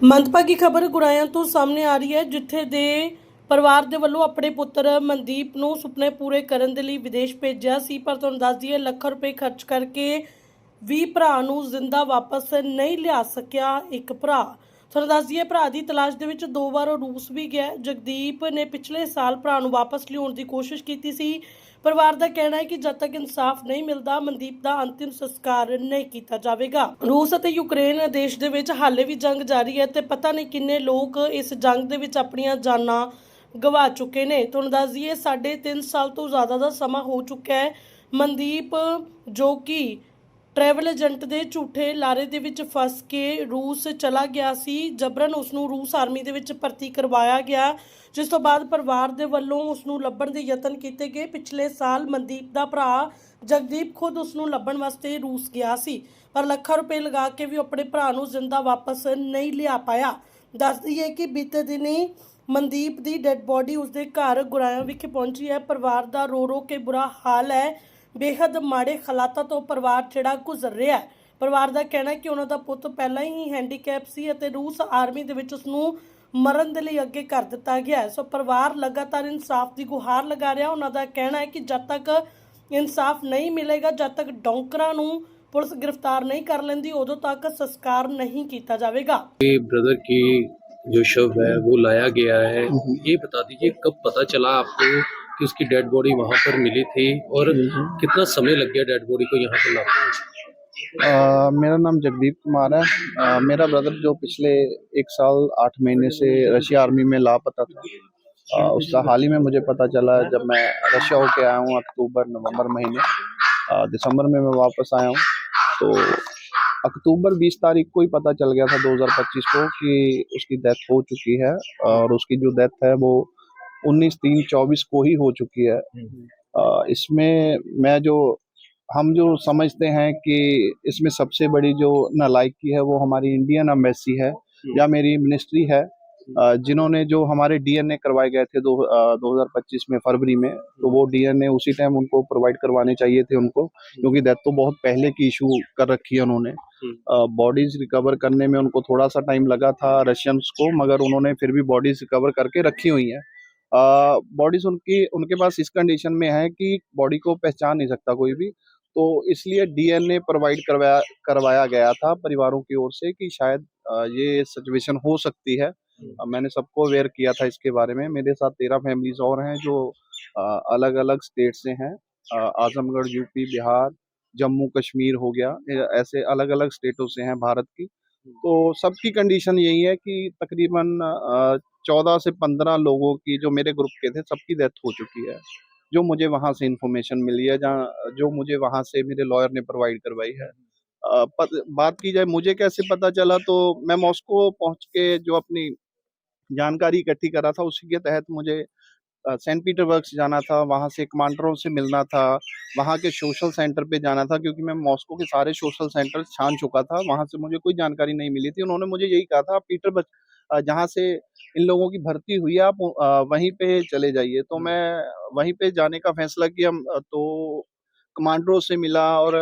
ਮੰਦਭਾਗੀ ਖਬਰ ਗੁਰਾਇਆਂ ਤੋਂ ਸਾਹਮਣੇ ਆ ਰਹੀ ਹੈ, ਜਿੱਥੇ ਦੇ ਪਰਿਵਾਰ ਦੇ ਵੱਲੋਂ ਆਪਣੇ ਪੁੱਤਰ ਮਨਦੀਪ ਨੂੰ ਸੁਪਨੇ ਪੂਰੇ ਕਰਨ ਦੇ ਲਈ ਵਿਦੇਸ਼ ਭੇਜਿਆ ਸੀ। ਪਰ ਤੁਹਾਨੂੰ ਦੱਸ ਦਈਏ, ਲੱਖਾਂ ਰੁਪਏ ਖਰਚ ਕਰਕੇ ਵੀ ਭਰਾ ਨੂੰ ਜ਼ਿੰਦਾ ਵਾਪਸ ਨਹੀਂ ਲਿਆ ਸਕਿਆ ਇੱਕ ਭਰਾ। ਤੁਹਾਨੂੰ ਦੱਸ ਦਈਏ, ਭਰਾ ਦੀ ਤਲਾਸ਼ ਦੇ ਵਿੱਚ 2 ਵਾਰ ਉਹ ਰੂਸ ਵੀ ਗਿਆ। ਜਗਦੀਪ ਨੇ ਪਿਛਲੇ ਸਾਲ ਭਰਾ ਨੂੰ ਵਾਪਸ ਲਿਆਉਣ ਦੀ ਕੋਸ਼ਿਸ਼ ਕੀਤੀ ਸੀ। ਪਰਿਵਾਰ ਦਾ ਕਹਿਣਾ ਹੈ ਕਿ ਜਦ ਤੱਕ ਇਨਸਾਫ ਨਹੀਂ ਮਿਲਦਾ, ਮਨਦੀਪ ਦਾ ਅੰਤਿਮ ਸੰਸਕਾਰ ਨਹੀਂ ਕੀਤਾ ਜਾਵੇਗਾ। ਰੂਸ ਅਤੇ ਯੂਕਰੇਨ ਦੇਸ਼ ਦੇ ਵਿੱਚ ਹਾਲੇ ਵੀ ਜੰਗ ਜਾਰੀ ਹੈ ਤੇ ਪਤਾ ਨਹੀਂ ਕਿੰਨੇ ਲੋਕ ਇਸ ਜੰਗ ਦੇ ਵਿੱਚ ਆਪਣੀਆਂ ਜਾਨਾਂ ਗਵਾ ਚੁੱਕੇ ਨੇ। ਤੁਹਾਨੂੰ ਦੱਸ ਦਈਏ, 3.5 ਸਾਲ ਤੋਂ ਜ਼ਿਆਦਾ ਦਾ ਸਮਾਂ ਹੋ ਚੁੱਕਾ ਹੈ। ਮਨਦੀਪ ਜੋ ਕਿ ट्रैवल एजेंट के झूठे लारे दे विच फस के रूस चला गया सी। जबरन उसनू रूस आर्मी दे विच भर्ती करवाया गया, जिस तो बाद परिवार दे वल्लों उसनू लभण दे यतन किए गए। पिछले साल मनदीप दा भरा जगदीप खुद उसनू लभण वास्ते रूस गया सी, पर लाखां रुपए लगा के भी अपने भरा नू जिंदा वापस नहीं लिया पाया। दस दईए कि बीते दिनी मनदीप दी डेड बॉडी उसके घर गुराया विखे पहुंची है। परिवार दा रो रो के बुरा हाल है। बेहद माड़े हालातों तो परिवार जिहड़ा गुजर रहा है। परिवार का कहना है कि उन्हों का पुत पहला ही हैंडीकैप सी अते रूस आर्मी दे विच उसनू मरण दे लई अगे कर दिता गया है। सो परिवार लगातार इंसाफ की गुहार लगा रहा। उन्हों का कहना है कि जब तक इंसाफ नहीं मिलेगा, जब तक डोंकरां नू पुलिस गिरफ्तार नहीं कर लेंदी, उदों तक संस्कार नहीं किया जाएगा। ब्रदर की जो शव है वो लाया गया है, ये बता दीजिए कब पता चला आपको कि उसकी डेड बॉडी वहाँ पर मिली थी और कितना समय लग गया डेड बॉडी को यहाँ पर लाते हुए? मेरा नाम जगदीप कुमार है। मेरा ब्रदर जो पिछले 1 साल 8 महीने से रशिया आर्मी में लापता था, उसका हाल ही में मुझे पता चला जब मैं रशिया होके आया हूँ अक्टूबर नवंबर महीने। दिसंबर में मैं वापस आया हूँ, तो अक्टूबर 20 तारीख को ही पता चल गया था 2025 को कि उसकी डेथ हो चुकी है। और उसकी जो डेथ है वो 19/3/24 को ही हो चुकी है। इसमें हम जो समझते हैं कि इसमें सबसे बड़ी जो नालायकी है वो हमारी इंडियन एम्बेसी है या मेरी मिनिस्ट्री है, जिन्होंने जो हमारे डीएनए करवाए गए थे 2025 में फरवरी में, तो वो डीएनए उसी टाइम उनको प्रोवाइड करवाने चाहिए थे उनको, क्योंकि डेथ तो बहुत पहले की इशू कर रखी है उन्होंने। बॉडीज रिकवर करने में उनको थोड़ा सा टाइम लगा था रशियंस को, मगर उन्होंने फिर भी बॉडीज रिकवर करके रखी हुई हैं। बॉडीज उनके पास इस कंडीशन में है कि बॉडी को पहचान नहीं सकता कोई भी, तो इसलिए डीएनए प्रोवाइड करवाया गया था परिवारों की ओर से कि शायद ये सिचुएशन हो सकती है। मैंने सबको अवेयर किया था इसके बारे में। मेरे साथ 13 फैमिलीज और हैं जो अलग अलग स्टेट से हैं। आजमगढ़, यूपी, बिहार, जम्मू कश्मीर हो गया, ऐसे अलग अलग स्टेटों से हैं भारत की। तो सबकी कंडीशन यही है कि तकरीबन 14 से 15 लोगों की, जो मेरे ग्रुप के थे, सबकी डेथ हो चुकी है, जो मुझे वहाँ से इंफॉर्मेशन मिली है, जो मुझे वहाँ से मेरे लॉयर ने प्रोवाइड करवाई है। बात की जाए मुझे कैसे पता चला, तो मैं मॉस्को पहुँच के जो अपनी जानकारी इकट्ठी करा था उसी के तहत मुझे सेंट पीटरबर्ग जाना था, वहाँ से कमांडरों से मिलना था, वहाँ के सोशल सेंटर पे जाना था, क्योंकि मैं मॉस्को के सारे सोशल सेंटर छान चुका था, वहाँ से मुझे कोई जानकारी नहीं मिली थी। उन्होंने मुझे यही कहा था, आप पीटरबर्ग जहाँ से इन लोगों की भर्ती हुई है आप वहीं पे चले जाइए। तो मैं वहीं पे जाने का फैसला किया। तो कमांडरों से मिला और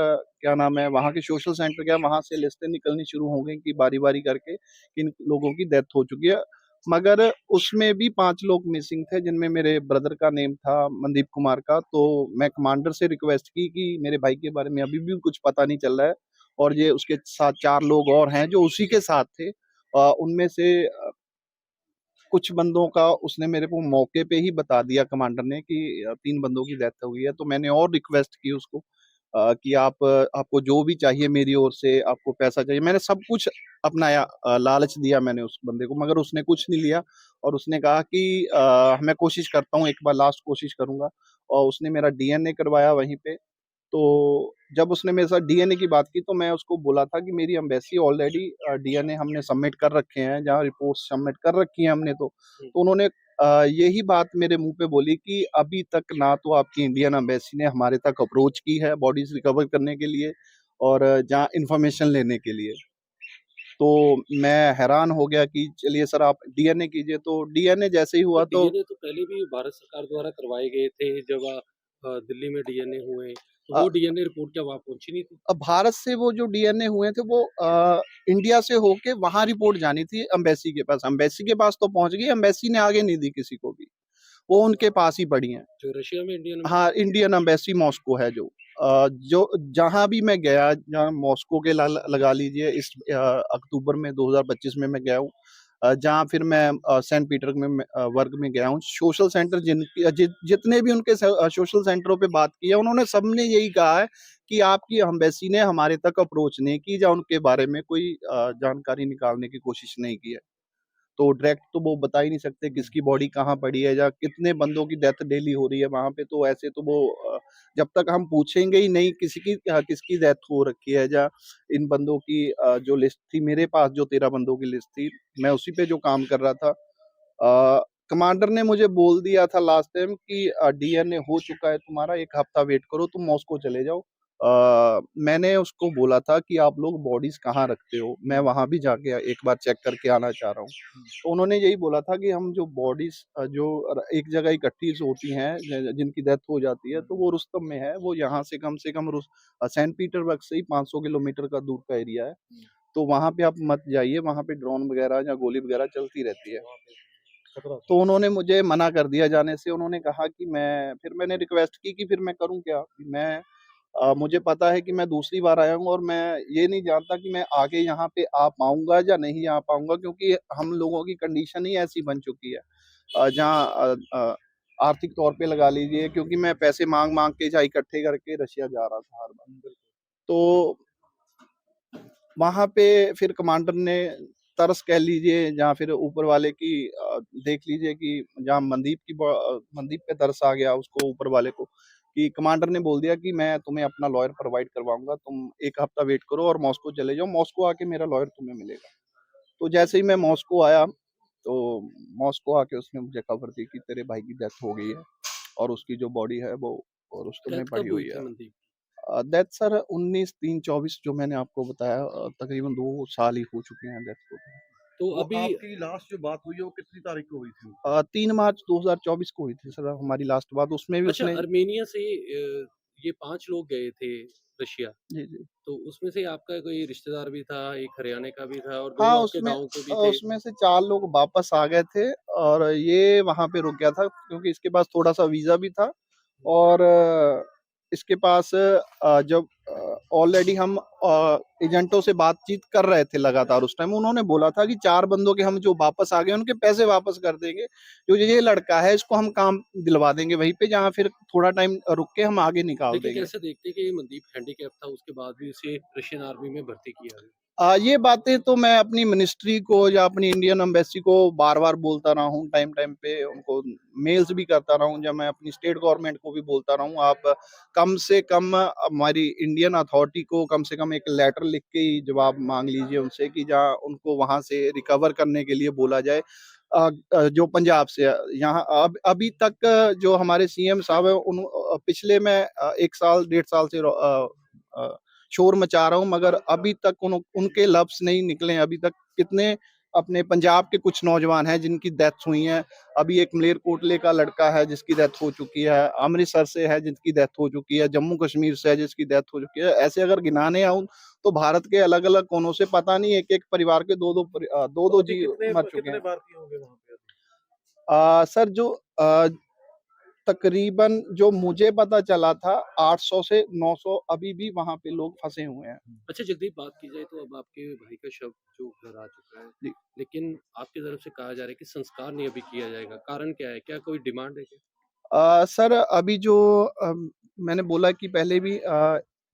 क्या नाम है, वहाँ के सोशल सेंटर गया, वहाँ से लिस्टें निकलनी शुरू हो गई कि बारी बारी करके किन लोगों की डेथ हो चुकी है। मगर उसमें भी 5 लोग मिसिंग थे, जिनमें मेरे ब्रदर का नेम था मनदीप कुमार का। तो मैं कमांडर से रिक्वेस्ट की कि मेरे भाई के बारे में अभी भी कुछ पता नहीं चल रहा है, और ये उसके साथ 4 लोग और हैं जो उसी के साथ थे। उनमें से कुछ बंदों का उसने मेरे को मौके पे ही बता दिया कमांडर ने कि 3 बंदों की डेथ हुई है। तो मैंने और रिक्वेस्ट की उसको कि आपको जो भी चाहिए मेरी ओर से, आपको पैसा चाहिए, मैंने सब कुछ अपनाया, लालच दिया मैंने उस बंदे को, मगर उसने कुछ नहीं लिया। और उसने कहा कि मैं कोशिश करता हूँ, एक बार लास्ट कोशिश करूंगा। और उसने मेरा डीएनए करवाया वहीं पे। तो जब उसने मेरे साथ डीएनए की बात की, तो मैं उसको बोला था कि मेरी एम्बेसी ऑलरेडी डीएनए हमने सबमिट कर रखे हैं, जहाँ रिपोर्ट सबमिट कर रखी है हमने। तो उन्होंने यही बात मेरे मुंह पे बोली कि अभी तक ना तो आपकी इंडियन एम्बेसी ने हमारे तक अप्रोच की है बॉडीज रिकवर करने के लिए और जहाँ इंफॉर्मेशन लेने के लिए। तो मैं हैरान हो गया कि चलिए सर आप डीएनए कीजिए। तो डीएनए जैसे ही हुआ, तो डीएनए तो पहले भी भारत सरकार द्वारा करवाए गए थे, जब दिल्ली में डीएनए हुए तो वो डीएनए रिपोर्ट क्या वहाँ पहुंची नहीं थी? अब भारत से वो जो डीएनए हुए थे वो इंडिया से होके वहां रिपोर्ट जानी थी अम्बेसी के पास। अम्बेसी के पास तो पहुंच गई, अम्बेसी ने आगे नहीं दी किसी को भी, वो उनके पास ही पड़ी हैं। जो रशिया में इंडियन हाँ, इंडियन अम्बेसी मॉस्को है जो जहां भी मैं गया, जहाँ मॉस्को के लगा लीजिए, इस अक्टूबर में 2025 में मैं गया हूँ। जहाँ फिर मैं सेंट पीटर्सबर्ग में वर्ग में गया हूँ। सोशल सेंटर जितने भी उनके सोशल सेंटरों पे बात की है, उन्होंने सबने यही कहा है कि आपकी एम्बेसी ने हमारे तक अप्रोच नहीं की, या उनके बारे में कोई जानकारी निकालने की कोशिश नहीं की है। तो डायरेक्ट तो वो बता ही नहीं सकते किसकी बॉडी कहाँ पड़ी है, या कितने बंदों की डेथ डेली हो रही है वहां पे। तो ऐसे तो वो जब तक हम पूछेंगे ही नहीं किसकी डेथ हो रखी है, या इन बंदों की जो लिस्ट थी मेरे पास, जो 13 बंदों की लिस्ट थी, मैं उसी पे जो काम कर रहा था। कमांडर ने मुझे बोल दिया था लास्ट टाइम कि डीएनए हो चुका है तुम्हारा, 1 हफ्ता वेट करो, तुम मॉस्को चले जाओ। मैंने उसको बोला था कि आप लोग बॉडीज कहाँ रखते हो, मैं वहां भी जाके एक बार चेक करके आना चाह रहा हूँ। तो उन्होंने यही बोला था कि हम जो बॉडीज जो एक जगह इकट्ठी होती हैं, जिनकी डेथ हो जाती है, तो वो रुस्तम में है। वो यहाँ से कम सेंट पीटर्सबर्ग से ही 500 किलोमीटर का दूर का एरिया है। तो वहां पे आप मत जाइए, वहां पे ड्रोन वगैरह या गोली वगैरह चलती रहती है। तो उन्होंने मुझे मना कर दिया जाने से। उन्होंने कहा कि फिर मैंने रिक्वेस्ट की कि फिर मैं करूं क्या। मुझे पता है कि मैं दूसरी बार आया हूँ, और मैं ये नहीं जानता कि मैं आगे यहाँ पे आ पाऊंगा या नहीं आ पाऊंगा, क्योंकि हम लोगों की कंडीशन ही ऐसी बन चुकी है, आर्थिक तौर पे लगा लीजिए, क्योंकि मैं पैसे मांग मांग के या इकट्ठे करके रशिया जा रहा था हर बार। तो वहां पे फिर कमांडर ने तरस कह लीजिए, या फिर ऊपर वाले की देख लीजिए कि जहाँ मनदीप पे तरस आ गया उसको, ऊपर वाले को, कि कमांडर ने बोल दिया कि मैं तुम्हें अपना लॉयर प्रोवाइड करवाऊंगा, तुम 1 हफ्ता वेट करो और मॉस्को चले जाओ, मॉस्को आके मेरा लॉयर तुम्हें मिलेगा। तो जैसे ही मैं मॉस्को आया, तो मॉस्को आके उसने मुझे खबर दी कि तेरे भाई की डेथ हो गई है, और उसकी जो बॉडी है वो और रुस्तम में डेथ पड़ी कब हुई हुई थी है। मनदीप? डेथ सर 19/3/24, जो मैंने आपको बताया, तकरीबन 2 साल ही हो चुके हैं डेथ को। तो वो अभी आपकी लास्ट जो बात हुई है वो कितनी तारीख को हुई थी? 3 मार्च 2024 को हुई थी सर हमारी लास्ट बात। उसमें भी अच्छा, उसने अर्मेनिया से ये 5 लोग गए थे रशिया, जी जी तो उसमें से आपका कोई रिश्तेदार भी था, एक हरियाणा का भी था और हाँ, दोनों आपके गाँव के भी थे। उसमें से 4 लोग वापस आ गए थे, और ये वहां पे रुक गया था क्योंकि इसके पास थोड़ा सा वीजा भी था। और इसके पास जब ऑलरेडी हम एजेंटों से बातचीत कर रहे थे लगातार, उस टाइम उन्होंने बोला था कि 4 बंदों के हम जो वापस आ गए उनके पैसे वापस कर देंगे। जो ये लड़का है इसको हम काम दिलवा देंगे वहीं पे, जहाँ फिर थोड़ा टाइम रुक के हम आगे निकाल लेकिन देंगे। कैसे देखते हैं कि ये मनदीप हैंडीकैप था, उसके बाद भी उसे रशियन आर्मी में भर्ती किया गया? ये बातें तो मैं अपनी मिनिस्ट्री को या अपनी इंडियन एम्बेसी को बार बार बोलता रहा हूँ, टाइम टाइम पे उनको मेल्स भी करता रहा हूँ, जब मैं अपनी स्टेट गवर्नमेंट को भी बोलता रहा हूँ, आप कम से कम हमारी इंडियन अथॉरिटी को कम से कम एक लेटर लिख के ही जवाब मांग लीजिए उनसे, कि जहाँ उनको वहां से रिकवर करने के लिए बोला जाए। जो पंजाब से यहाँ अभी तक जो हमारे सीएम साहब है, पिछले मैं 1 साल 1.5 साल से शोर मचा रहा हूँ, मगर अभी तक उनके लफ्ज नहीं निकले। अभी तक कितने अपने पंजाब के कुछ नौजवान हैं जिनकी डेथ हुई है। अभी एक मलेरकोटले का लड़का है जिसकी डेथ हो चुकी है, अमृतसर से है जिसकी डेथ हो चुकी है, जम्मू कश्मीर से है जिसकी डेथ हो चुकी है। ऐसे अगर गिनाने आऊं तो भारत के अलग अलग कोनों से पता नहीं एक एक परिवार के दो जी मर चुके कितने हैं। भारतीय होंगे वहां पे? सर जो तकरीबन जो मुझे पता चला था 800 से 900 अभी भी वहां पे लोग फंसे हुए हैं। अच्छा जगदीप, बात की जाए तो अब आपके भाई का शव जो घर आ चुका है, जी। लेकिन आपकी तरफ से कहा जा रहा है कि संस्कार नहीं अभी किया जाएगा, कारण क्या है? क्या कोई डिमांड है क्या? सर अभी जो मैंने बोला कि पहले भी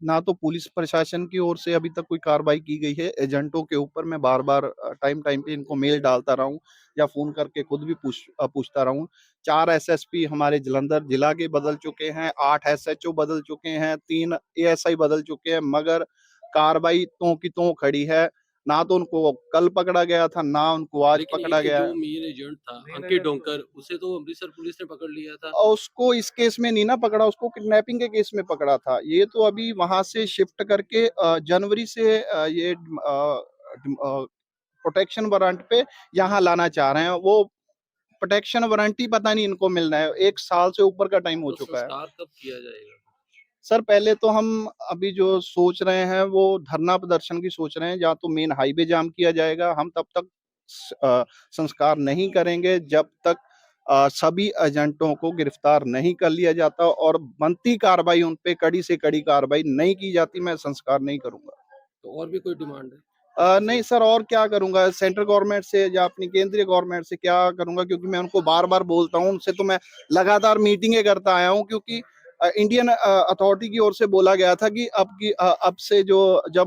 ना तो पुलिस प्रशासन की ओर से अभी तक कोई कार्रवाई की गई है एजेंटों के ऊपर। मैं बार बार टाइम टाइम पे इनको मेल डालता रहा हूँ, या फोन करके खुद भी पूछता रहा हूँ। 4 एसएसपी हमारे जलंधर जिला के बदल चुके हैं, 8 एसएचओ बदल चुके हैं, 3 एएसआई बदल चुके हैं, मगर कार्रवाई तो की तो खड़ी है। ना तो उनको कल पकड़ा गया था, ना उनको आज लेकिन पकड़ा एक गया जो है। मेन एजेंट था अंकित डोंकर, उसे तो अमृतसर पुलिस ने पकड़ लिया था। और उसको इस केस में नहीं ना पकड़ा, उसको किडनैपिंग के केस में पकड़ा था। ये तो अभी वहां से शिफ्ट करके जनवरी से ये प्रोटेक्शन वारंट पे यहाँ लाना चाह रहे हैं। वो प्रोटेक्शन वारंट ही पता नहीं इनको मिलना है, 1 साल से ऊपर का टाइम हो तो चुका है। संस्कार कब किया जाएगा? सर पहले तो हम अभी जो सोच रहे हैं वो धरना प्रदर्शन की सोच रहे हैं, या तो मेन हाईवे जाम किया जाएगा। हम तब तक संस्कार नहीं करेंगे जब तक सभी एजेंटों को गिरफ्तार नहीं कर लिया जाता और बनती कार्रवाई उन पे कड़ी से कड़ी कार्रवाई नहीं की जाती, मैं संस्कार नहीं करूंगा। तो और भी कोई डिमांड है? नहीं सर, और क्या करूंगा, सेंट्रल गवर्नमेंट से या अपनी केंद्रीय गवर्नमेंट से क्या करूंगा, क्योंकि मैं उनको बार बार बोलता हूं, उनसे तो मैं लगातार मीटिंगें करता आया हूं, क्योंकि इंडियन अथॉरिटी की ओर से बोला गया था कि अब से जो जब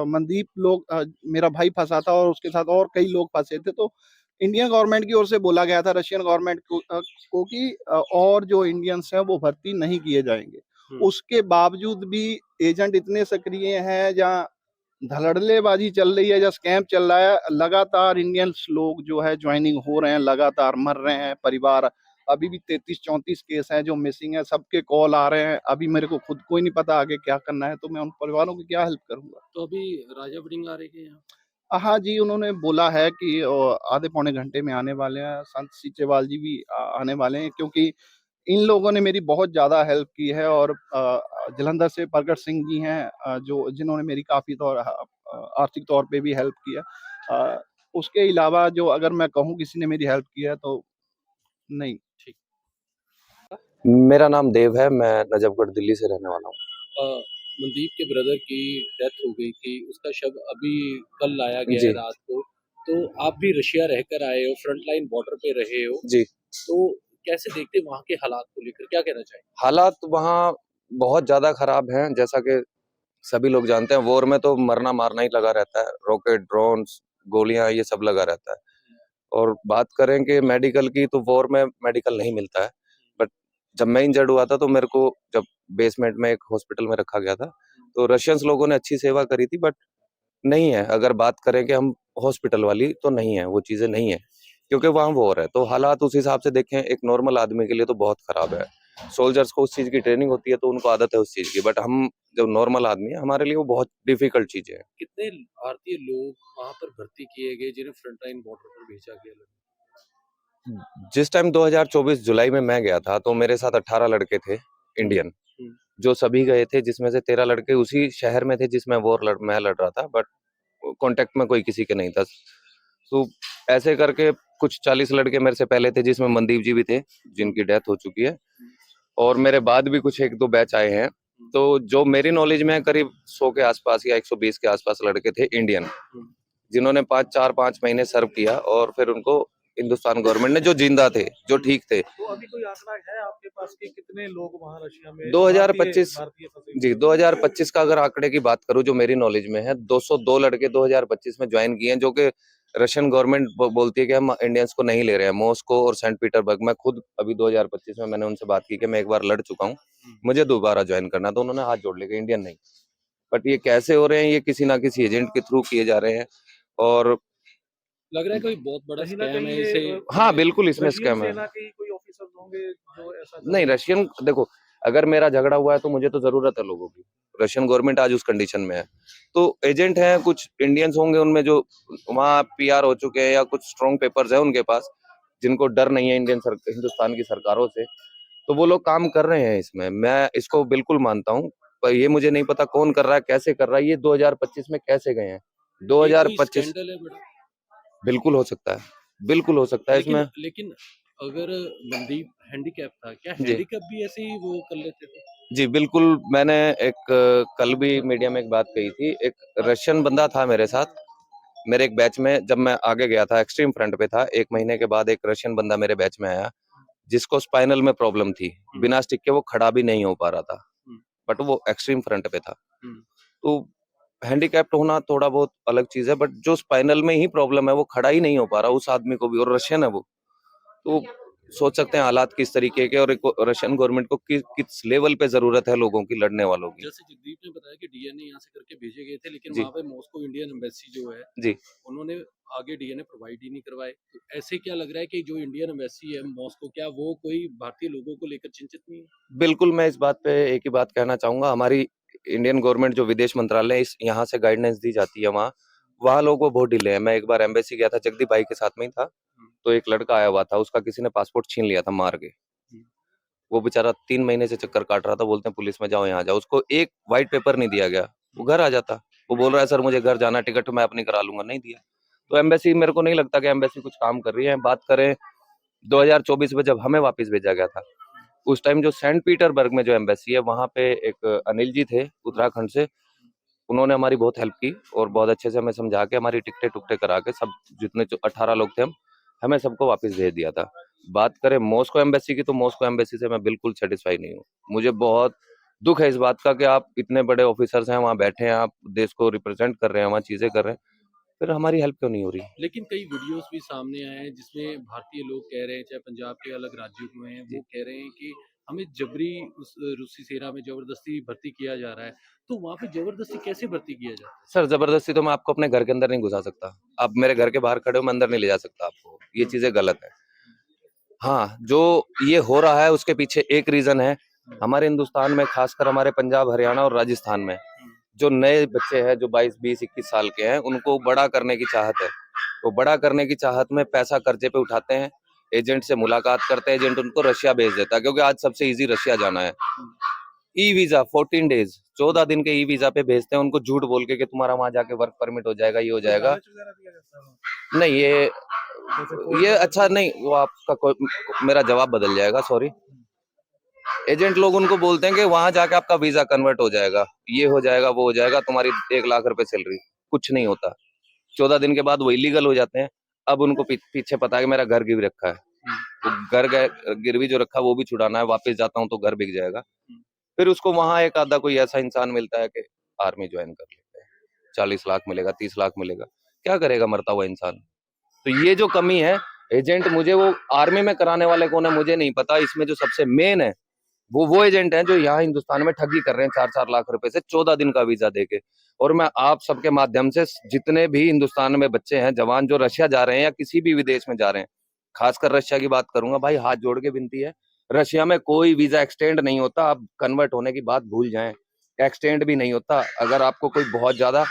मनदीप लोग मेरा भाई फंसा था और उसके साथ और कई लोग फंसे थे, तो इंडियन गवर्नमेंट की ओर से बोला गया था रशियन गवर्नमेंट को कि और जो इंडियंस हैं वो भर्ती नहीं किए जाएंगे। उसके बावजूद भी एजेंट इतने सक्रिय हैं, जहाँ धड़ल्लेबाजी चल रही है या स्कैम चल रहा है, लगातार इंडियंस लोग जो है ज्वाइनिंग हो रहे हैं, लगातार मर रहे हैं परिवार। अभी भी 33-34 केस हैं जो मिसिंग है, सबके कॉल आ रहे हैं। अभी मेरे को खुद को ही नहीं पता आगे क्या करना है, तो मैं उन परिवारों की क्या हेल्प करूंगा। तो अभी राजा वड़िंग आ रहे हैं यहाँ? हाँ जी, उन्होंने बोला है कि आधे पौने घंटे में आने वाले हैं। संत सीचेवाल जी भी आने वाले हैं, क्योंकि इन लोगों ने मेरी बहुत ज़्यादा हेल्प की है। और जलंधर से प्रगट सिंह जी हैं, जो जिन्होंने मेरी काफ़ी आर्थिक तौर पे भी हेल्प की है। उसके अलावा जो अगर मैं कहूँ किसी ने मेरी हेल्प की है तो नहीं। ठीक। मेरा नाम देव है, मैं नजफगढ़ दिल्ली से रहने वाला हूँ। मनदीप के ब्रदर की डेथ हो गई थी, उसका शव अभी कल लाया गया जी है रात को। तो आप भी रशिया रहकर आए हो, फ्रंट लाइन बॉर्डर पे रहे हो, जी। तो कैसे देखते वहाँ के हालात को लेकर, क्या कहना चाहिए? हालात वहाँ बहुत ज्यादा खराब हैं, जैसा कि सभी लोग जानते हैं। वॉर में तो मरना मारना ही लगा रहता है, रॉकेट, ड्रोन्स, गोलियां, ये सब लगा रहता है। और बात करें कि मेडिकल की, तो वॉर में मेडिकल नहीं मिलता है। बट जब मैं इंजर्ड हुआ था, तो मेरे को जब बेसमेंट में एक हॉस्पिटल में रखा गया था, तो रशियंस लोगों ने अच्छी सेवा करी थी। बट नहीं है, अगर बात करें कि हम हॉस्पिटल वाली, तो नहीं है, वो चीजें नहीं है, क्योंकि वहाँ वॉर है। तो हालात उस हिसाब से देखें, एक नॉर्मल आदमी के लिए तो बहुत खराब है। सोल्जर्स को उस चीज की ट्रेनिंग होती है, तो उनको आदत है उस चीज की। बट हम जो नॉर्मल आदमी है, हमारे लिए वो बहुत डिफिकल्ट चीजें हैं। कितने भारतीय लोग वहाँ पर भर्ती किए गए जिन्हें फ्रंट लाइन बॉर्डर पर भेजा गया? जिस टाइम 2024 जुलाई में मैं गया था, तो मेरे साथ 18 लड़के थे इंडियन, जो सभी गए थे, जिसमें से 13 लड़के उसी शहर में थे जिसमें मैं लड़ रहा था। बट कांटेक्ट में कोई किसी के नहीं था। तो ऐसे करके कुछ 40 लड़के मेरे से पहले थे, जिसमें मनदीप जी भी थे, जिनकी डेथ हो चुकी है। और मेरे बाद भी कुछ 1-2 बैच आए हैं। तो जो मेरी नॉलेज में करीब 100 के आसपास या 120 के आसपास लड़के थे इंडियन, जिन्होंने 4-5 महीने सर्व किया, और फिर उनको हिंदुस्तान गवर्नमेंट ने, जो जिंदा थे, जो ठीक थे। तो अभी कोई आंकड़ा है आपके पास कि कितने लोग वहाँ रशिया में 2025 भारतीय फंसे हुए जी, हैं? 2025 का अगर आंकड़े की बात करूं, जो मेरी नॉलेज में है, 202 लड़के 2025 में ज्वाइन किए हैं, जो कि रशियन गवर्नमेंट बोलती है कि हम इंडियंस को नहीं ले रहे हैं। मॉस्को और सेंट पीटरबर्ग, मैं खुद अभी 2025 में मैंने उनसे बात की कि मैं एक बार लड़ चुका हूँ, मुझे दोबारा ज्वाइन करना, तो उन्होंने हाथ जोड़ लिया, इंडियन नहीं। बट ये कैसे हो रहे हैं, ये किसी ना किसी एजेंट के थ्रू किए जा रहे हैं। और लग रहा है कोई बहुत बड़ा कहीं ना स्कैम कहीं है इसे। ये हाँ, बिल्कुल इसमें रशियन स्कैम है। सेना के ही कोई ऑफिसर्स होंगे जो ऐसा कर नहीं, रहे हैं? रशियन, देखो, अगर मेरा झगड़ा हुआ है तो मुझे तो जरूरत है लोगों की। रशियन गवर्नमेंट आज उस कंडीशन में है, तो एजेंट हैं, कुछ इंडियंस होंगे उनमें जो वहाँ पीआर हो चुके हैं, या कुछ स्ट्रॉन्ग पेपर्स है उनके पास, जिनको डर नहीं है हिंदुस्तान की सरकारों से, तो वो लोग काम कर रहे हैं इसमें। मैं इसको बिल्कुल मानता हूँ। पर ये मुझे नहीं पता कौन कर रहा है, कैसे कर रहा है, ये 2025 में कैसे गए हैं। ये कोई 2025 स्कैंडल है बड़ा? बिल्कुल हो सकता है, बिल्कुल हो सकता है लेकिन इसमें। लेकिन अगर मनदीप हैंडीकैप था, क्या जी हैंडीकैप भी ऐसे ही वो कर लेते थे? जी, बिल्कुल। मैंने एक कल भी मीडिया में एक बात कही थी। एक रशियन बंदा था मेरे साथ, मेरे एक बैच में, जब मैं आगे गया था, एक्सट्रीम फ्रंट पे था। 1 महीने के बाद एक रशियन बंदा मेरे बैच में आया, जिसको स्पाइनल में प्रॉब्लम थी, बिना स्टिक के वो खड़ा भी नहीं हो पा रहा था, बट वो एक्सट्रीम फ्रंट पे था। तो हैंडीकैप्ट होना थोड़ा बहुत अलग चीज है, बट जो स्पाइनल में ही प्रॉब्लम है, वो खड़ा ही नहीं हो पा रहा उस आदमी को भी, और रशियन है वो। तो सोच सकते हैं हालात किस तरीके के, और रशियन गवर्नमेंट को किस लेवल पे जरूरत है लोगों की, लड़ने वालों की। जैसे जगदीप ने बताया कि डीएनए यहाँ से करके भेजे गए थे, लेकिन जी वहाँ पे मॉस्को इंडियन एम्बेसी जो है, जी, उन्होंने आगे डीएनए प्रोवाइड ही नहीं करवाए। तो ऐसे क्या लग रहा है कि जो इंडियन एम्बेसी है मॉस्को, क्या वो कोई भारतीय लोगों को लेकर चिंतित नहीं है? बिल्कुल। मैं इस बात पे एक ही बात कहना चाहूंगा, हमारी इंडियन गवर्नमेंट, जो विदेश मंत्रालय, इस यहाँ से गाइडेंस दी जाती है, वहाँ लोगों को बहुत डिले है। मैं एक बार एम्बेसी गया था, जगदीप भाई के साथ में ही था, तो एक लड़का आया हुआ था, उसका किसी ने पासपोर्ट छीन लिया था मार के। वो बेचारा 3 महीने से चक्कर काट रहा था, बोलते हैं पुलिस में जाओ, यहाँ जाओ। उसको एक व्हाइट पेपर नहीं दिया गया, वो घर आ जाता। वो बोल रहा है सर मुझे घर जाना, टिकट मैं अपनी करा लूंगा, नहीं दिया। तो एम्बेसी, मेरे को नहीं लगता कि एम्बेसी कुछ काम कर रही है। बात करें 2024 में जब हमें वापस भेजा गया था, उस टाइम जो सेंट पीटरबर्ग में जो एम्बेसी है, वहां पे एक अनिल जी थे उत्तराखंड से, उन्होंने हमारी बहुत हेल्प की और बहुत अच्छे से हमें समझा के हमारी टिकटें टुकटे करा के सब, जितने 18 लोग थे हम, हमें सबको वापस भेज दिया था। बात करें मॉस्को एम्बेसी की, तो मॉस्को एम्बेसी से मैं बिल्कुल सेटिस्फाई नहीं हूँ। मुझे बहुत दुख है इस बात का कि आप इतने बड़े ऑफिसर्स हैं, वहाँ बैठे हैं, आप देश को रिप्रेजेंट कर रहे हैं, वहाँ चीजें कर रहे हैं, फिर हमारी हेल्प क्यों नहीं हो रही। लेकिन कई वीडियोस भी सामने आए हैं जिसमें भारतीय लोग कह रहे हैं, चाहे पंजाब के अलग राज्यों में हैं, वो कह रहे हैं कि हमें जबरी उस रूसी सेना में जबरदस्ती भर्ती किया जा रहा है। तो वहाँ पे जबरदस्ती कैसे भर्ती किया जाता है? सर जबरदस्ती तो मैं आपको अपने घर के अंदर नहीं घुसा सकता। आप मेरे घर के बाहर खड़े हो, मैं अंदर नहीं ले जा सकता आपको, ये चीजें गलत है। हाँ, जो ये हो रहा है उसके पीछे एक रीजन है, हमारे हिंदुस्तान में, खासकर हमारे पंजाब, हरियाणा और राजस्थान में जो नए बच्चे हैं, जो 22, 20, 21 साल के हैं, उनको बड़ा करने की चाहत है। वो बड़ा करने की चाहत में पैसा कर्जे पे उठाते हैं, एजेंट से मुलाकात करते हैं, एजेंट उनको रशिया भेज देता है, क्योंकि आज सबसे इजी रशिया जाना है। ई वीजा 14 डेज, 14 दिन के ई वीजा पे भेजते हैं उनको, झूठ बोल के कि तुम्हारा वहां जाके वर्क परमिट हो जाएगा, ये हो जाएगा। लालच वगैरह दिया जाता है वहाँ? नहीं, ये अच्छा नहीं, वो आपका मेरा जवाब बदल जाएगा, सॉरी। एजेंट लोग उनको बोलते हैं कि वहां जाके आपका वीजा कन्वर्ट हो जाएगा, ये हो जाएगा, वो हो जाएगा, तुम्हारी 1 लाख रुपए सैलरी। कुछ नहीं होता। 14 दिन के बाद वो इलीगल हो जाते हैं। अब उनको पीछे पता है कि मेरा घर गिरवी रखा है, तो घर गिरवी जो रखा है वो भी छुड़ाना है, वापस जाता हूँ तो घर बिक जाएगा। फिर उसको वहां एक आधा कोई ऐसा इंसान मिलता है कि आर्मी ज्वाइन कर लेते हैं, 40 लाख मिलेगा, 30 लाख मिलेगा, क्या करेगा मरता हुआ इंसान। तो ये जो कमी है, एजेंट मुझे वो आर्मी में कराने वाले कौन है मुझे नहीं पता। इसमें जो सबसे मेन है वो एजेंट हैं जो यहाँ हिंदुस्तान में ठगी कर रहे हैं 4-4 लाख रुपए से 14 दिन का वीजा देके। और मैं आप सबके माध्यम से, जितने भी हिंदुस्तान में बच्चे हैं जवान जो रशिया जा रहे हैं या किसी भी विदेश में जा रहे हैं, खासकर रशिया की बात करूंगा, भाई हाथ जोड़ के विनती है, रशिया में कोई वीजा एक्सटेंड नहीं होता। आप कन्वर्ट होने की बात भूल जाएं, एक्सटेंड भी नहीं होता। अगर आपको कोई बहुत ज्यादा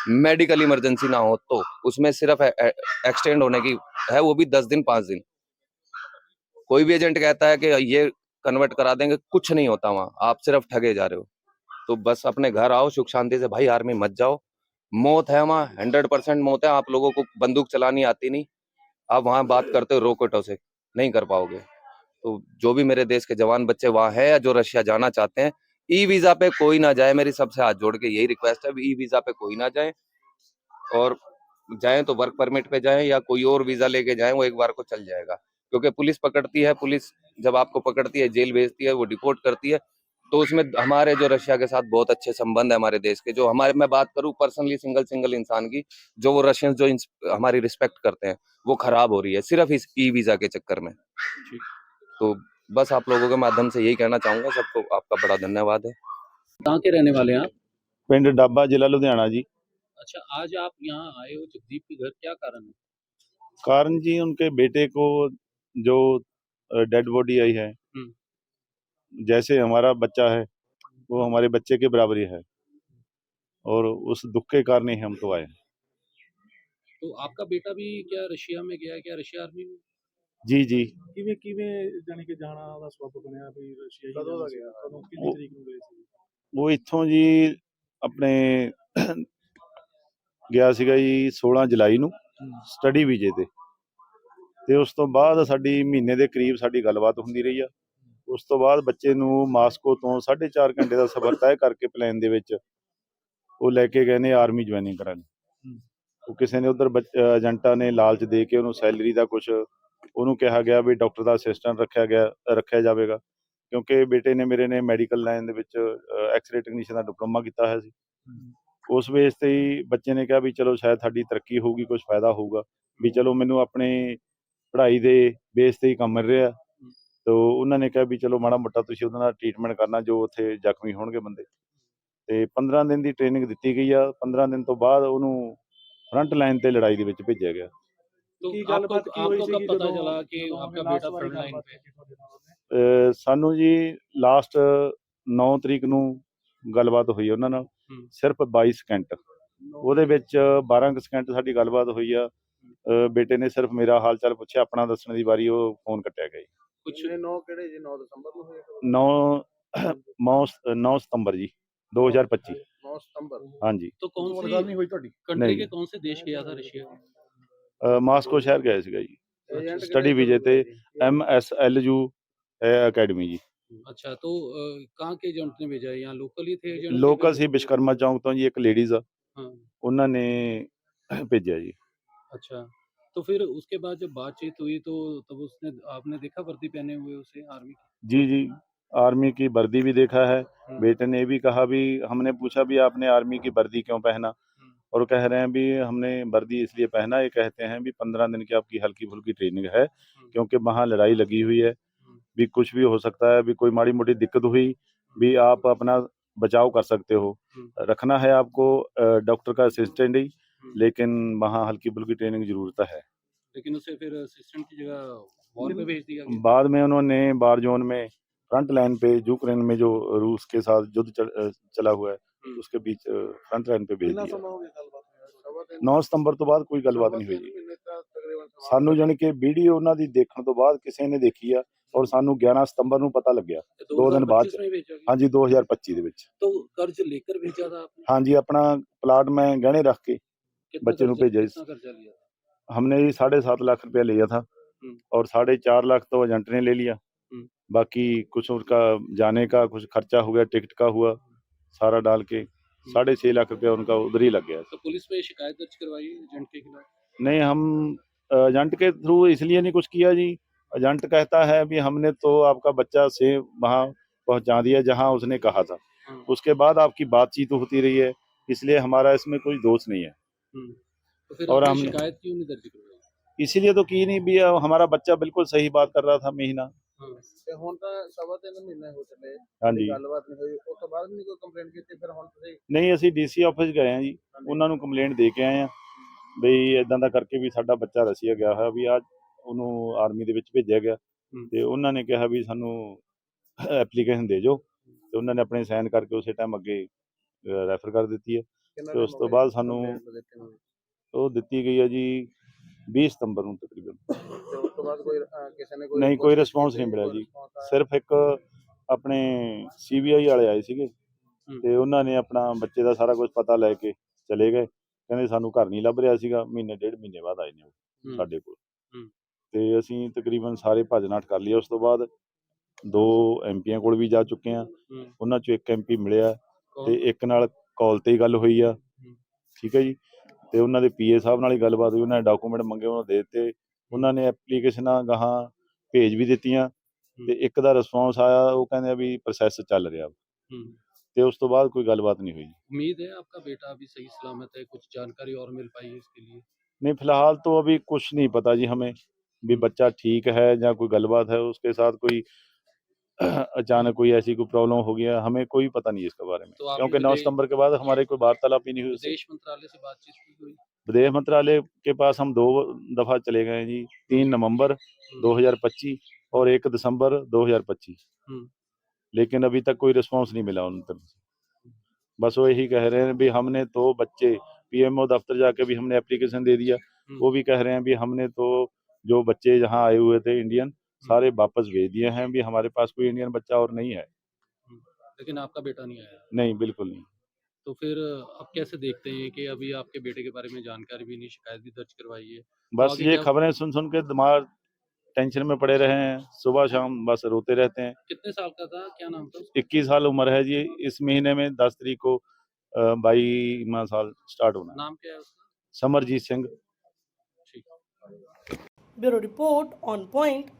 मेडिकल इमरजेंसी ना हो तो उसमें सिर्फ एक्सटेंड होने की है, वो भी 10 दिन 5 दिन। कोई भी एजेंट कहता है कि ये कन्वर्ट करा देंगे, कुछ नहीं होता वहां, आप सिर्फ ठगे जा रहे हो। तो बस अपने घर आओ सुख शांति से, भाई आर्मी मत जाओ, मौत है वहां, 100% मौत है। आप लोगों को बंदूक चलानी आती नहीं, आप वहां बात करते हो रॉकेटों से, नहीं कर पाओगे। तो जो भी मेरे देश के जवान बच्चे वहां है या जो रशिया जाना चाहते हैं, ई वीजा पे कोई ना जाए, मेरी सबसे हाथ जोड़ के यही रिक्वेस्ट है, ई वीजा पे कोई ना जाए, और जाएं तो वर्क परमिट पे जाएं या कोई और वीजा लेके जाएं, वो एक बार को चल जाएगा। क्योंकि पुलिस पकड़ती है, पुलिस जब आपको पकड़ती है, जेल भेजती है, वो डिपोर्ट करती है। तो उसमें हमारे जो रशिया के साथ बहुत अच्छे संबंध है हमारे देश के, जो हमारे, मैं बात करूं पर्सनली सिंगल इंसान की, जो वो रशियंस जो हमारी रिस्पेक्ट करते हैं, वो खराब हो रही है सिर्फ इस ई वीजा के चक्कर में। तो बस आप लोगों के माध्यम से यही कहना चाहूंगा, सबको आपका बड़ा धन्यवाद है। कहाँ के रहने वाले हैं आप? पिंड डाबा, जिला लुधियाना जी। अच्छा, आज आप यहाँ आए हो जगदीप के घर, क्या कारण है? कारण जी, उनके बेटे को जो डेड बॉडी आई है, जैसे हमारा बच्चा है वो हमारे बच्चे के बराबरी है, और उस दुख के कारण ही हम तो आए। तो आपका बेटा भी क्या रशिया में गया है, क्या रशिया आर्मी में? जी जी। ਕਿਵੇਂ ਕਿਵੇਂ ਜਾਣੀ ਕਿ ਜਾਣਾ ਦਾ ਸਬਬ ਬਣਿਆ ਵੀ ਰਸ਼ੀਆ ਹੀ ਕਦੋਂ ਦਾ ਜਾਣਾ ਸੀ? ਗਿਆ? ਕਦੋਂ ਕਿੰਨੀ ਤਰੀਕ ਨੂੰ ਗਏ ਸੀ? ਉਹ ਇੱਥੋਂ ਜੀ ਆਪਣੇ ਗਿਆ ਸੀਗਾ ਜੀ 16 ਜੁਲਾਈ ਨੂੰ ਸਟੱਡੀ ਵੀਜ਼ੇ ਤੇ ਉਸ ਤੋਂ ਬਾਅਦ ਸਾਡੀ ਮਹੀਨੇ ਦੇ ਕਰੀਬ ਸਾਡੀ ਗੱਲਬਾਤ ਹੁੰਦੀ ਰਹੀ ਆ। ਉਸ ਤੋਂ ਬਾਅਦ ਬੱਚੇ ਨੂੰ ਮਾਸਕੋ ਤੋਂ 4.5 ਘੰਟੇ ਦਾ ਸਫ਼ਰ ਤੈਅ ਕਰਕੇ ਪਲੇਨ ਦੇ ਵਿੱਚ ਉਹ ਲੈ ਕੇ ਗਏ ਨੇ ਆਰਮੀ ਜੁਆਇਨਿੰਗ ਕਰਨ। ਉਹ ਕਿਸੇ ਨੇ ਉੱਧਰ ਏਜੰਟਾਂ ਨੇ ਲਾਲਚ ਦੇ ਕੇ ਉਹਨੂੰ ਸੈਲਰੀ ਦਾ ਕੁਛ ਉਹਨੂੰ ਕਿਹਾ ਗਿਆ ਵੀ ਡਾਕਟਰ ਦਾ ਅਸਿਸਟੈਂਟ ਰੱਖਿਆ ਜਾਵੇਗਾ, ਕਿਉਂਕਿ ਬੇਟੇ ਨੇ ਮੇਰੇ ਨੇ ਮੈਡੀਕਲ ਲਾਈਨ ਦੇ ਵਿੱਚ ਐਕਸਰੇ ਟੈਕਨੀਸ਼ੀਅਨ ਦਾ ਡਿਪਲੋਮਾ ਕੀਤਾ ਹੋਇਆ ਸੀ। ਉਸ ਬੇਸ ਤੇ ਹੀ ਬੱਚੇ ਨੇ ਕਿਹਾ ਵੀ ਚਲੋ ਸ਼ਾਇਦ ਸਾਡੀ ਤਰੱਕੀ ਹੋਊਗੀ, ਕੁਛ ਫਾਇਦਾ ਹੋਊਗਾ, ਵੀ ਚਲੋ ਮੈਨੂੰ ਆਪਣੀ ਪੜ੍ਹਾਈ ਦੇ ਬੇਸ ਤੇ ਹੀ ਕੰਮ ਮਿਲ ਰਿਹਾ। ਤੋ ਉਹਨਾਂ ਨੇ ਕਿਹਾ ਵੀ ਚਲੋ ਮਾੜਾ ਮੋਟਾ ਤੁਸੀਂ ਉਹਦੇ ਨਾਲ ਟ੍ਰੀਟਮੈਂਟ ਕਰਨਾ ਜੋ ਉੱਥੇ ਜ਼ਖਮੀ ਹੋਣਗੇ ਬੰਦੇ। ਤੇ 15 ਦਿਨ ਦੀ ਟ੍ਰੇਨਿੰਗ ਦਿੱਤੀ ਗਈ ਆ। 15 ਦਿਨ ਤੋਂ ਬਾਅਦ ਉਹਨੂੰ ਫਰੰਟ ਲਾਈਨ ਤੇ ਲੜਾਈ ਦੇ ਵਿੱਚ ਭੇਜਿਆ ਗਿਆ। तो ਕੀ आपको ਗੱਲਬਾਤ ਕੀ ਹੋਈ आपको ਸੀ कब पता ਜਦੋਂ चला कि ਜਦੋਂ आपका ਉਹਨੇ बेटा last ਵਾਰੀ फ्रंट लाइन ਗੱਲਬਾਤ पे है? ਕੀਤੀ ਤੁਹਾਡੇ ਨਾਲ ਉਹਨੇ? ਸਾਨੂੰ ਜੀ ਲਾਸਟ 9 ਤਰੀਕ ਨੂੰ ਗੱਲਬਾਤ ਹੋਈ ਉਹਨਾਂ ਨਾਲ, ਸਿਰਫ 22 ਸਕਿੰਟ। ਉਹਦੇ ਵਿੱਚ 12 ਕੁ ਸਕਿੰਟ ਸਾਡੀ ਗੱਲਬਾਤ ਹੋਈ ਆ। ਬੇਟੇ ਨੇ ਸਿਰਫ ਮੇਰਾ ਹਾਲ ਚਾਲ ਪੁੱਛਿਆ, ਆਪਣਾ ਦੱਸਣ ਦੀ ਵਾਰੀ ਉਹ ਫੋਨ ਕੱਟਿਆ ਗਿਆ ਜੀ। कुछ 9 ਕਿਹੜੇ ਜੀ 9 ਦਸੰਬਰ ਨੂੰ ਹੋਏ 9 ਸਤੰबर जी 2025। 9 ਸਤੰबर हाँ जी। तो कौन सी ਗੱਲ ਨਹੀਂ ਹੋਈ ਤੁਹਾਡੀ कंट्री नहीं। के कौन से देश गया था रशिया? ਮਾਸਕੋ ਸ਼ਹਿਰ ਗਏ ਸੀਗਾ ਜੀ, ਏਜੰਟ ਸਟੱਡੀ ਵੀਜ਼ੇ ਤੇ MSLU ਅਕੈਡਮੀ ਜੀ। अच्छा, तो कहाँ के एजेंट ने भेजा है? यहाँ लोकल ही थे एजेंट? ਲੋਕਲ ਸੀ ਵਿਸ਼ਕਰਮਾ ਚੌਂਕ ਤੋਂ ਜੀ, ਇੱਕ ਲੇਡੀਜ਼ ਆ, हाँ। ਉਹਨਾਂ ਨੇ ਭੇਜਿਆ ਜੀ। अच्छा, तो फिर उसके बाद जब बातचीत हुई तो तब उसने आपने देखा वर्दी पहने हुए उसे आर्मी की? जी जी, आर्मी की वर्दी भी देखा है। बेटे ने भी कहा, भी हमने पूछा भी आपने आर्मी की वर्दी क्यों पहना, और कह रहे हैं भी हमने वर्दी इसलिए पहना, ये कहते हैं भी 15 दिन की आपकी हल्की फुल्की ट्रेनिंग है, क्योंकि वहाँ लड़ाई लगी हुई है, भी कुछ भी हो सकता है, भी कोई माड़ी मोटी दिक्कत हुई भी आप अपना बचाव कर सकते हो, रखना है आपको डॉक्टर का असिस्टेंट ही, लेकिन वहाँ हल्की फुल्की ट्रेनिंग की जरूरत है। लेकिन उसे फिर असिस्टेंट की जगह वॉर पे भेज दिया गया। बाद में उन्होंने बार जोन में फ्रंट लाइन पे यूक्रेन में जो रूस के साथ युद्ध चला हुआ है, उसके बीच फ्रंट लाइन पे भेज ਕਿੰਨਾ दिया। ਸਮਾਂ ਹੋ ਗਿਆ ਗੱਲਬਾਤ ਹੋਇਆ? 9 ਸਤੰਬਰ ਤੋਂ ਬਾਅਦ ਕੋਈ ਗੱਲਬਾਤ ਨਹੀਂ ਹੋਈ ਜੀ। ਸਾਨੂੰ ਜਾਣੀ ਕਿ ਵੀਡੀਓ ਉਹਨਾਂ ਦੀ ਦੇਖਣ ਤੋਂ ਬਾਅਦ ਕਿਸੇ ਨੇ ਦੇਖੀ ਆ, ਔਰ ਸਾਨੂੰ 11 ਸਤੰਬਰ ਨੂੰ ਪਤਾ ਲੱਗਿਆ, 2 ਦਿਨ ਬਾਅਦ। 2025 में भेजा गया। ਹਾਂਜੀ 2025 ਦੇ ਵਿੱਚ। तो कर्ज लेकर भेजा था आपने? ਹਾਂਜੀ, ਆਪਣਾ प्लाट में गहने रख के कितना बच्चे ਨੂੰ कर्जा- भेजा। कितना कर्जा लिया था? हमने ये 7.5 लाख रुपया लिया था, और 4.5 लाख तो एजेंट ने ले लिया, बाकी कुछ उसका जाने का कुछ खर्चा हो गया, टिकट का हुआ, सारा डाल के 6.5 लाख रुपया उनका उधर ही लग गया। तो पुलिस में शिकायत दर्ज करवाई एजेंट के खिलाफ? नहीं, हम एजेंट के थ्रू इसलिए नहीं कुछ किया जी। एजेंट कहता है भी हमने तो आपका बच्चा से वहाँ पहुँचा दिया जहाँ उसने कहा था, उसके बाद आपकी बातचीत होती रही है, इसलिए हमारा इसमें कोई दोष नहीं है। तो फिर और आपने हमने- शिकायत क्यों नहीं दर्ज करवाई? इसीलिए तो की नहीं भी, हमारा बच्चा बिल्कुल सही बात कर रहा था महीना। ਤੇ ਹੁਣ ਤਾਂ 3.5 ਮਹੀਨੇ ਹੋ ਚੱਲੇ, हाँ जी। ਗੱਲਬਾਤ ਨਹੀਂ ਹੋਈ, ਉਸ ਤੋਂ ਬਾਅਦ ਵੀ ਨਹੀਂ ਕੋਈ ਕੰਪਲੇਂਟ ਕੀਤੀ? ਫਿਰ ਹੁਣ ਤੁਸੀਂ ਨਹੀਂ, ਅਸੀਂ ਡੀਸੀ ਆਫਿਸ ਗਏ ਆ ਜੀ, ਉਹਨਾਂ ਨੂੰ ਕੰਪਲੇਂਟ ਦੇ ਕੇ ਆਏ ਆ ਬਈ ਇਦਾਂ ਦਾ ਕਰਕੇ ਵੀ ਸਾਡਾ ਬੱਚਾ ਰਸ਼ੀਆ ਗਿਆ ਹੋਇਆ, ਵੀ ਅੱਜ ਉਹਨੂੰ ਆਰਮੀ ਦੇ ਵਿੱਚ ਭੇਜਿਆ ਗਿਆ, ਤੇ ਉਹਨਾਂ ਨੇ ਕਿਹਾ ਵੀ ਸਾਨੂੰ ਐਪਲੀਕੇਸ਼ਨ ਦੇ ਜੋ, ਤੇ ਉਹਨਾਂ ਨੇ ਆਪਣੇ ਸਾਈਨ ਕਰਕੇ ਉਸੇ ਟਾਈਮ ਅੱਗੇ ਰੈਫਰ ਕਰ ਦਿੱਤੀ ਹੈ। ਤੇ ਉਸ ਤੋਂ ਬਾਅਦ ਸਾਨੂੰ ਉਹ ਦਿੱਤੀ ਗਈ ਹੈ ਜੀ 20 ਸਤੰਬਰ ਨੂੰ ਤਕਰੀਬਨ। ਤੇ ਉਸ ਤੋਂ ਬਾਅਦ ਕੋਈ ਕਿਸੇ ਨੇ ਨਹੀਂ, ਕੋਈ ਰਿਸਪੌਂਸ ਨਹੀਂ ਮਿਲਿਆ ਜੀ। ਸਿਰਫ ਇੱਕ ਆਪਣੇ CBI ਵਾਲੇ ਆਏ ਸੀਗੇ, ਤੇ ਉਹਨਾਂ ਨੇ ਆਪਣਾ ਬੱਚੇ ਦਾ ਸਾਰਾ ਕੁਝ ਪਤਾ ਲੈ ਕੇ ਚਲੇ ਗਏ, ਕਹਿੰਦੇ ਸਾਨੂੰ ਘਰ ਨਹੀਂ ਲੱਭ ਰਿਹਾ ਸੀਗਾ। ਮਹੀਨੇ ਡੇਢ ਮਹੀਨੇ ਬਾਅਦ ਆਏ ਨੇ ਉਹ ਸਾਡੇ ਕੋਲ, ਤੇ ਅਸੀਂ ਤਕਰੀਬਨ ਸਾਰੇ ਭੱਜ ਨੱਠ ਕਰ ਲਿਆ। ਉਸ ਤੋਂ ਬਾਅਦ 2 MPਆਂ ਕੋਲ ਵੀ ਜਾ ਚੁੱਕੇ ਆ, ਉਹਨਾਂ ਚੋਂ ਇੱਕ MP ਮਿਲਿਆ, ਤੇ ਇੱਕ ਨਾਲ ਕਾਲ ਤੇ ਹੀ ਗੱਲ ਹੋਈ ਆ, ਠੀਕ ਹੈ ਜੀ। ਤੇ ਉਹਨਾਂ ਦੇ PA ਸਾਹਿਬ ਨਾਲ ਹੀ ਗੱਲਬਾਤ ਹੋਈ, ਉਹਨਾਂ ਨੇ ਡਾਕੂਮੈਂਟ ਮੰਗੇ, ਉਹਨਾਂ ਦੇ ਦਿੱਤੇ, ਉਹਨਾਂ ਨੇ ਐਪਲੀਕੇਸ਼ਨਾਂ ਗਾਹਾਂ ਭੇਜ ਵੀ ਦਿੱਤੀਆਂ, ਤੇ ਇੱਕ ਦਾ ਰਿਸਪੌਂਸ ਆਇਆ, ਉਹ ਕਹਿੰਦੇ ਆ ਵੀ ਪ੍ਰੋਸੈਸ ਚੱਲ ਰਿਹਾ, ਤੇ ਉਸ ਤੋਂ ਬਾਅਦ ਕੋਈ ਗੱਲਬਾਤ नहीं हुई। उम्मीद है आपका बेटा अभी सही सलामत है? कुछ जानकारी और मिल पाई है इसके लिए? नहीं, फिलहाल तो अभी कुछ नहीं पता जी हमें भी बच्चा ठीक है या कोई गलबात है उसके साथ, कोई अचानक कोई ऐसी कोई प्रॉब्लम हो गया, हमें कोई पता नहीं है इसके बारे में, तो आपने क्योंकि 9 सितंबर के बाद हमारे कोई वार्तालाप ही नहीं हुई उससे। विदेश मंत्रालय से बातचीत की हुई? विदेश मंत्रालय के पास हम 2 दफ़ा चले गए जी, 3 नवंबर 2025 और 1 दिसंबर 2025, लेकिन अभी तक कोई रिस्पॉन्स नहीं मिला उन तरफ से। बस वो यही कह रहे हैं भी हमने तो बच्चे PMO दफ्तर जाके भी हमने एप्लीकेशन दे दिया, वो भी कह रहे हैं भी हमने तो जो बच्चे यहाँ आए हुए थे इंडियन सारे वापस भेज दिए हैं, भी हमारे पास कोई इंडियन बच्चा और नहीं है। लेकिन आपका बेटा नहीं आया? नहीं, बिल्कुल नहीं। तो फिर आप कैसे देखते हैं कि अभी आपके बेटे के बारे में जानकारी भी नहीं, शिकायत भी दर्ज करवाई है, बस आगे ये क्या- खबरें सुन सुन के दिमाग टेंशन में पड़े रहे हैं, सुबह शाम बस रोते रहते हैं। कितने साल का था? क्या नाम था उसका? 21 साल उम्र है जी, इस महीने में 10 तारीख को 22वां साल स्टार्ट होना है। नाम क्या है उसका? समरजीत सिंह। ठीक। Bureau report on point.